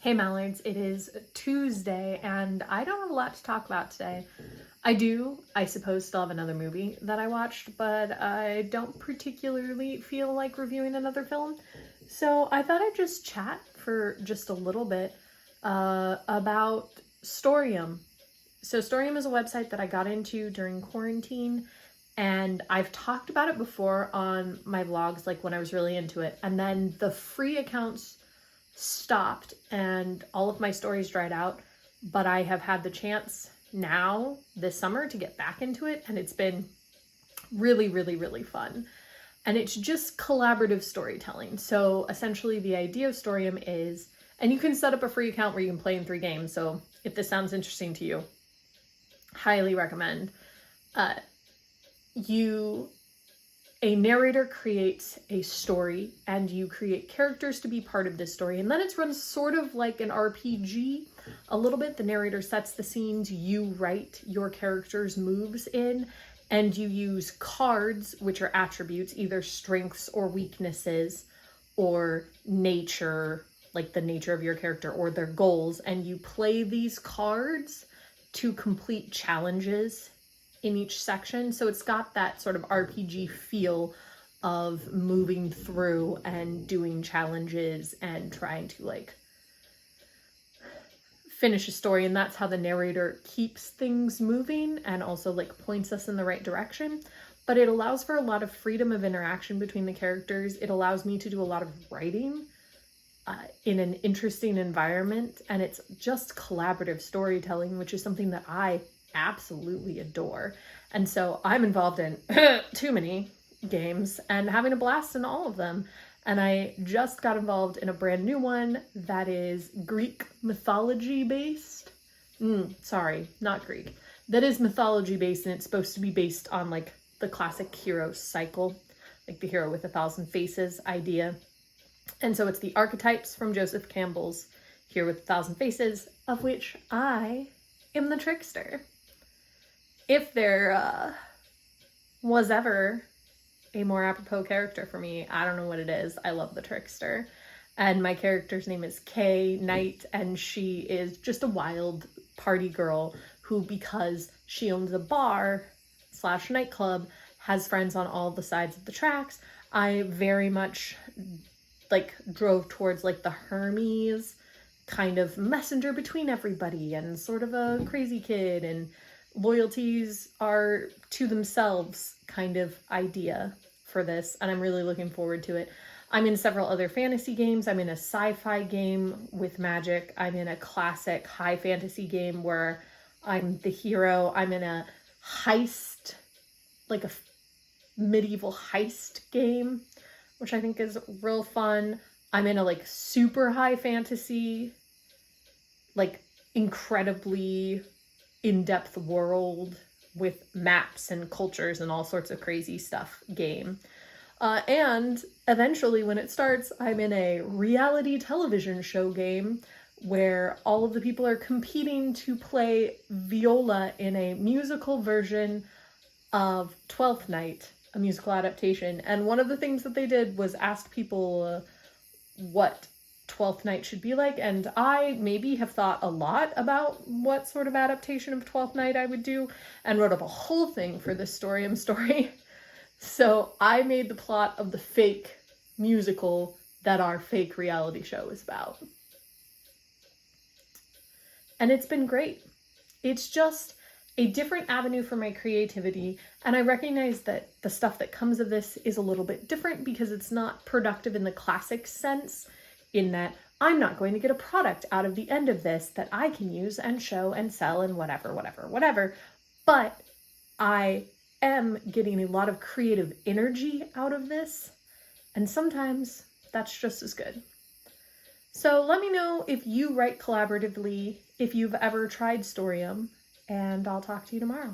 Hey Mallards, it is Tuesday and I don't have a lot to talk about today. I suppose, still have another movie that I watched, but I don't particularly feel like reviewing another film. So I thought I'd just chat for just a little bit about Storium. So Storium is a website that I got into during quarantine, and I've talked about it before on my vlogs, like when I was really into it. And then the free accounts stopped and all of my stories dried out, but I have had the chance now this summer to get back into it, and it's been really, really, really fun. And it's just collaborative storytelling. So essentially the idea of Storium is, and you can set up a free account where you can play in 3 games. So if this sounds interesting to you, highly recommend. A narrator creates a story and you create characters to be part of this story. And then it's run sort of like an RPG a little bit. The narrator sets the scenes, you write your character's moves in, and you use cards, which are attributes, either strengths or weaknesses or nature, like the nature of your character or their goals. And you play these cards to complete challenges in each section. So it's got that sort of RPG feel of moving through and doing challenges and trying to like finish a story. And that's how the narrator keeps things moving and also like points us in the right direction. But it allows for a lot of freedom of interaction between the characters. It allows me to do a lot of writing in an interesting environment. And it's just collaborative storytelling, which is something that I absolutely adore. And so I'm involved in too many games and having a blast in all of them. And I just got involved in a brand new one that is Greek mythology based. Sorry, not Greek. That is mythology based, and it's supposed to be based on like the classic hero cycle, like the hero with 1,000 faces idea. And so it's the archetypes from Joseph Campbell's Hero with 1,000 Faces, of which I am the trickster. If there was ever a more apropos character for me, I don't know what it is. I love the trickster. And my character's name is Kay Knight, and she is just a wild party girl who, because she owns a bar / nightclub, has friends on all the sides of the tracks. I very much like drove towards like the Hermes kind of messenger between everybody and sort of a crazy kid and loyalties are to themselves kind of idea for this, and I'm really looking forward to it. I'm in several other fantasy games. I'm in a sci-fi game with magic. I'm in a classic high fantasy game where I'm the hero. I'm in a heist, like a medieval heist game, which I think is real fun. I'm in a like super high fantasy, like incredibly in-depth world with maps and cultures and all sorts of crazy stuff game. And eventually when it starts, I'm in a reality television show game where all of the people are competing to play Viola in a musical version of Twelfth Night, a musical adaptation. And one of the things that they did was ask people what Twelfth Night should be like, and I maybe have thought a lot about what sort of adaptation of Twelfth Night I would do and wrote up a whole thing for this Storium story. So I made the plot of the fake musical that our fake reality show is about. And it's been great. It's just a different avenue for my creativity, and I recognize that the stuff that comes of this is a little bit different because it's not productive in the classic sense, in that I'm not going to get a product out of the end of this that I can use and show and sell and whatever. But I am getting a lot of creative energy out of this, and sometimes that's just as good. So let me know if you write collaboratively, if you've ever tried Storium, and I'll talk to you tomorrow.